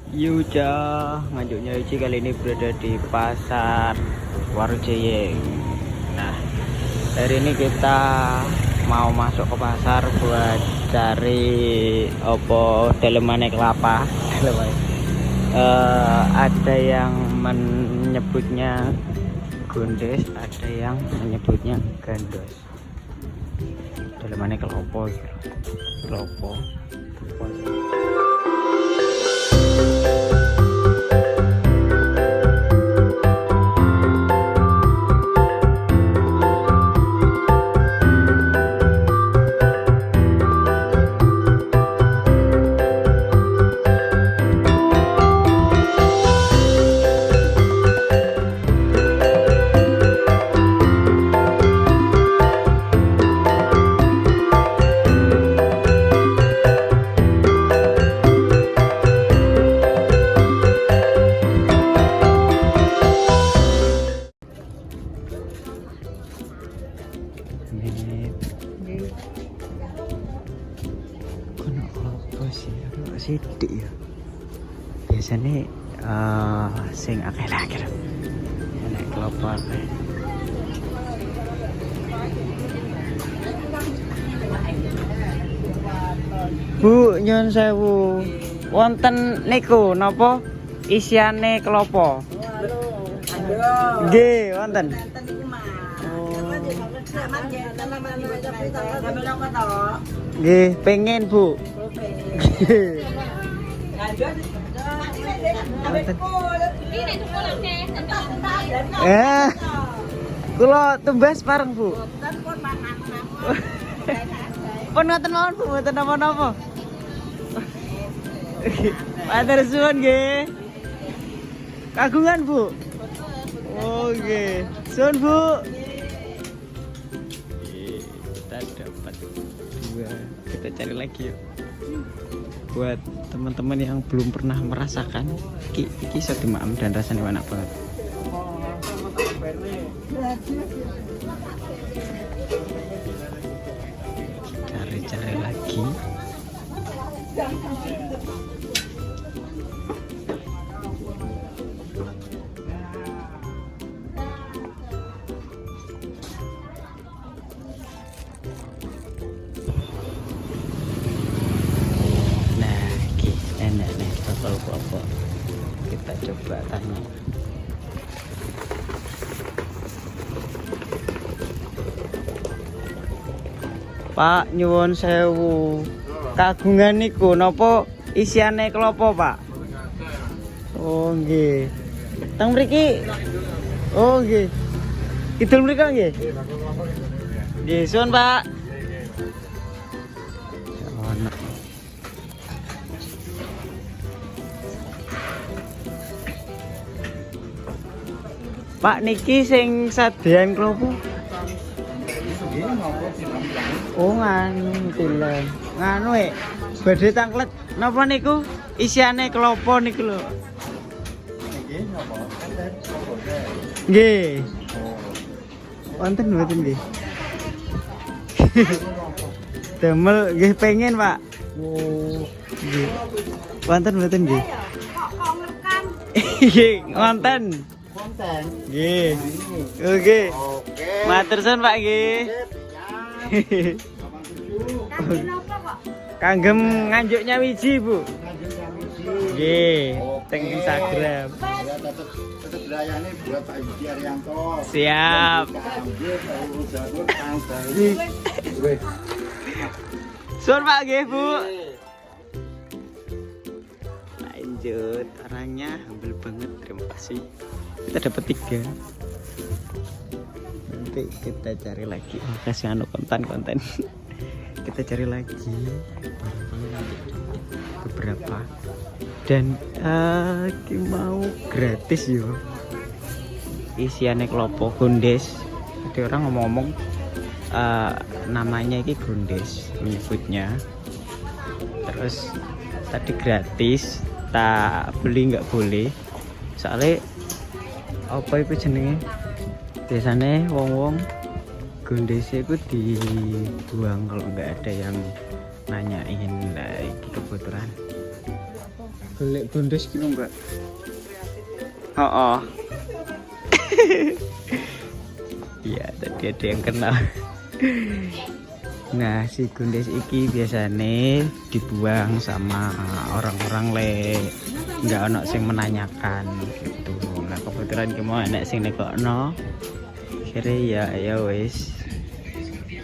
Yuja, nganjuknya Yuji kali ini berada di pasar Warujeyeng. Nah, hari ini kita mau masuk ke pasar buat cari opo dalemane kelapa. Ada yang menyebutnya gondes, ada yang menyebutnya gandos. Dalemane kelopo, kelopo. Sidik ya. Biasanya sing akeh-akeh. Enak kelapa. Bu, nyun sewu. Wonten niku napa isiane kelapa? Nggih, wonten. Nggih, pengen, Bu. Kula tumbas bareng, Bu. Pun ngoten mawon, Bu, mboten napa-napa. Matur suwun nggih. Kagungan, Bu. Oh, nggih. Suwun, Bu. Kita dapat dua. Kita cari lagi yuk. Buat teman-teman yang belum pernah merasakan iki satu maam dan rasanya enak banget. Cari-cari lagi. Kelapa. Kita coba tanya. Pak, nyuwun sewu. Kagungan niku napa isiane kelapa, Pak? Oh, nggih. Teng mriki. Oh, nggih. Kidul mriki nggih? Nggih, suwun, Pak. Pak niki sing sadean klopo? Oh nganu tilen. Nganu badhe tanglet napa niku? Isiane klopo niku lho. Nggih napa? Nggih. Wonten mboten nggih? Demel nggih pengen, Pak. Oh, nggih. Wonten mboten nggih? Nggih, wonten. Nggih. Oke. Matur suwun Pak nggih. Kanggem nganjuknya wiji, Bu. Nggih, teng Instagram. Tetep layane buat Pak Yudi Arianto. Siap. Suwun Pak nggih, Bu. Lanjut, orangnya humble banget, terima kasih. Kita dapat 3. Nanti kita cari lagi. Kasih anu konten. Kita cari lagi beberapa. Dan mau gratis yo. Isiane kelopo gondes. Ada orang ngomong namanya ini gondes menyebutnya. Terus tadi gratis, tak beli nggak boleh. Soalnya apa itu jenenge? Biasanya wong-wong gondes itu dibuang kalau nggak ada yang nanyain. Lah iki kebetulan Golek gondes ki lho, Mbak. Oh. Iya, tadi ada yang kenal. Nah, si gondes iki biasanya dibuang sama orang-orang nggak ono sing menanyakan gitu. Nah, kebetulan ki mau enek sing nekokno. Kira ya wis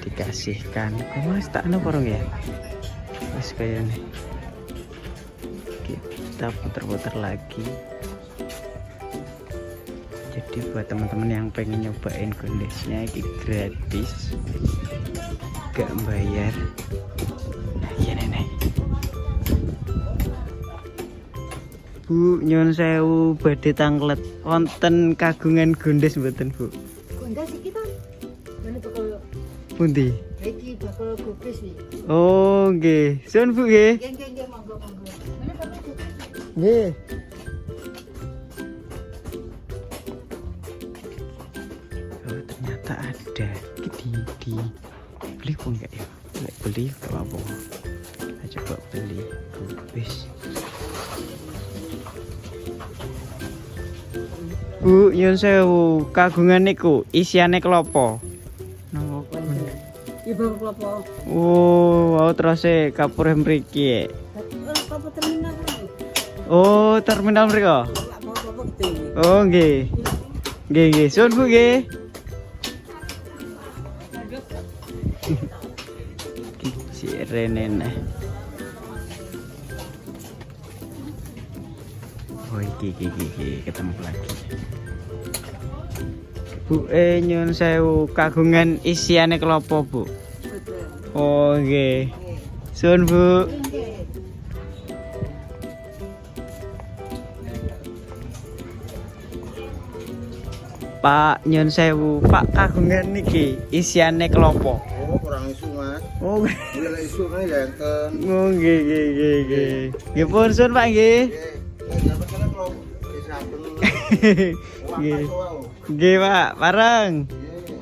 dikasihkan. Kok Mas tak ono porong ya? Wis kayane. Kita puter-puter lagi. Jadi buat teman-teman yang pengen nyobain gondesnya ini gratis, gak bayar. Nah iya nenek. Bu nyun sewu badhe tanglet wonten kagungan gondes mboten Bu? Gondes iki to. Mana bakal Pundi? iki bakal gubris iki. Oh nggih. Sun Bu nggih. Nggih monggo. Mana bakal Nggih. Oh, ternyata ada. Di beli pun enggak ya? Beli enggak apa-apa. Kita coba beli kubis. Bu, nyun sewu, kagungan niku isiane klopo. Napa? Ibu klopo. Oh, wow terus kapur mriki. Klopo terminal iki. Oh, terminal mriko. Klopo gede. Oh, nggih. Nggih. Sun Bu nggih. Si Renen. Oh, iki ketemu lagi. Bu, nyun sewu kagungan isiane klopo, Bu. Oh, nggih. Sun Bu. Pak nyun sewu, Pak kagungan niki isiane klopo. Oh, kurang isu Mas. Oh, Bila isu kan ya enten. oh nggih. Nggih pun sun Pak nggih. Dapat kana kalau saben. Nggih. Wah, Nggih Pak, bareng. Nggih.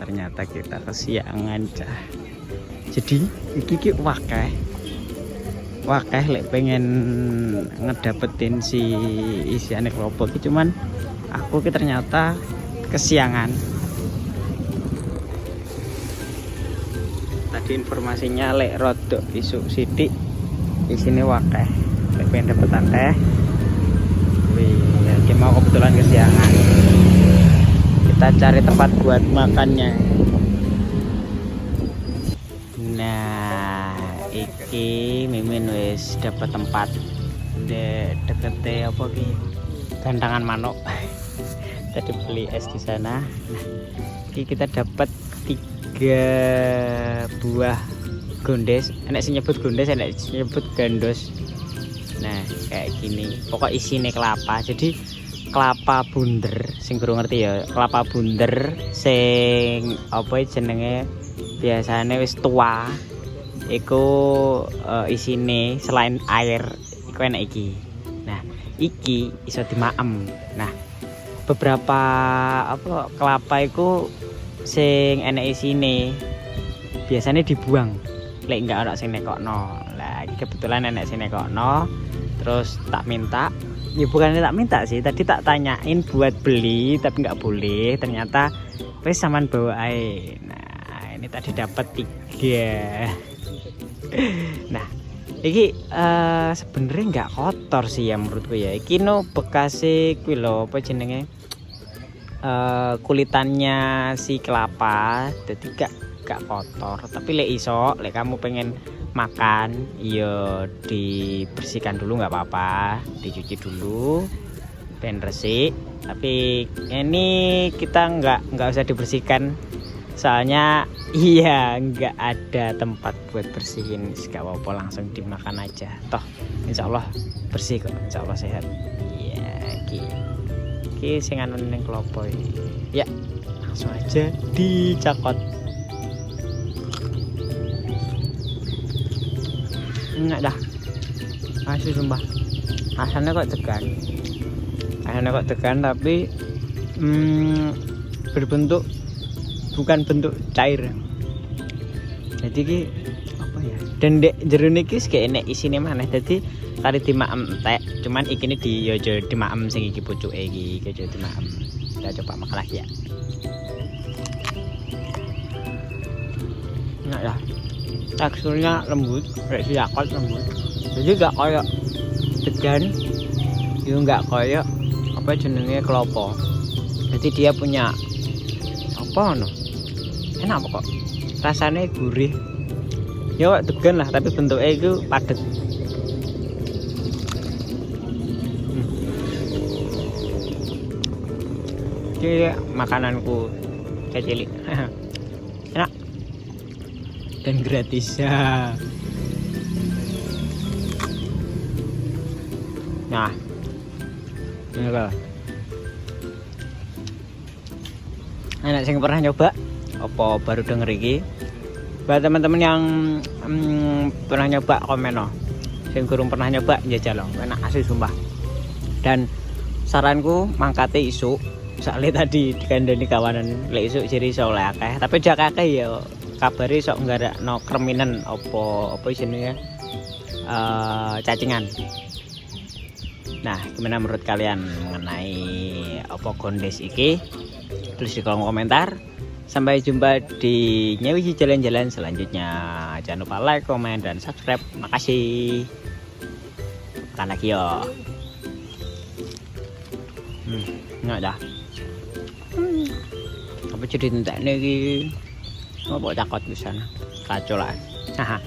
Ternyata kita kesiangan cah. Jadi iki wakeh lek pengen ngedapetin si isiane klopo iki cuman aku ki ternyata kesiangan. Tadi informasinya lek rodok isuk sithik isine wakeh. Lek pengen dapet akeh. Wih, ya mau kebetulan kesiangan. Kita cari tempat buat makannya. Nah, iki Mimin wis dapat tempat deket apa ki? Gantangan manuk. Tadi beli es di sana. Nah, ini kita dapat 3 buah gondes. Enak sih nyebut gondes, enak sih nyebut gandos. Nah, kayak gini. Pokok isinya kelapa. Jadi kelapa bunder. Sing kurang ngerti ya. Kelapa bunder. Sing apa jenenge? Biasanya wis tua. Iku isine selain air, iku enak iki. Nah, iki iso dimaem. Nah, beberapa apa kelapa iku sing enek isine biasanya dibuang lek enggak ana sing nekokno. Lah iki kebetulan enek sing nekokno terus tak minta. Ya bukannya tak minta sih, tadi tak tanyain buat beli tapi nggak boleh. Ternyata wis sampean bawa ae. Nah, ini tadi dapat 3. Nah, iki sebenarnya nggak kotor sih ya menurutku ya. Iki no bekas kuwi lho apa jenenge? Kulitannya si kelapa jadi gak kotor. Tapi lek iso, lek kamu pengen makan, ya dibersihkan dulu nggak apa-apa, dicuci dulu, ben resik. Tapi ini kita nggak usah dibersihkan. Soalnya iya nggak ada tempat buat bersihin, gak apa-apa langsung dimakan aja. Toh insya Allah bersih kok, insya Allah sehat. Iya, ki sing anu ning klopo iki. Ya, langsung aja dicakot. Enak dah. Masih sumpah. Rasanya kok tegan tapi berbentuk bukan bentuk cair. Jadi ki apa ya? Dan dek jero niki kayak enek isine maneh. Jadi kari dimaem entek, cuman iki ini di yo aja dimaem sing iki pucuke iki aja dimaem. Kita coba makan lagi ya. Enak ya. Teksturnya lembut, kayak siakot lembut. Jadi gak kayak degan, juga gak kayak apa jenenge klopo. Jadi dia punya apa no? Enak kok. Rasanya gurih. Ya kok degan lah, tapi bentuknya itu padat. Ini makananku kecil. Enak dan gratis ya. Nah, ini loh. Enak sing pernah nyoba apa baru denger iki. Buat teman-teman yang pernah nyoba komen no. Sing kurang pernah nyoba njajal loh. Enak asli sumpah. Dan saranku mangkate isuk. Soalnya tadi dikandani kawanan lek isuk ciri iso oleh akeh, tapi jak akeh ya kabare sok nggarakno kreminen apa jenenge cacingan. Nah, gimana menurut kalian mengenai apa gondes iki? Tulis di kolom komentar. Sampai jumpa di Nyawiji jalan-jalan selanjutnya. Jangan lupa like, komen, dan subscribe. Makasih. Makan lagi yo. Enak dah. Apa jadi entek nih? Apa cakot di sana? Kacau lah. Haha.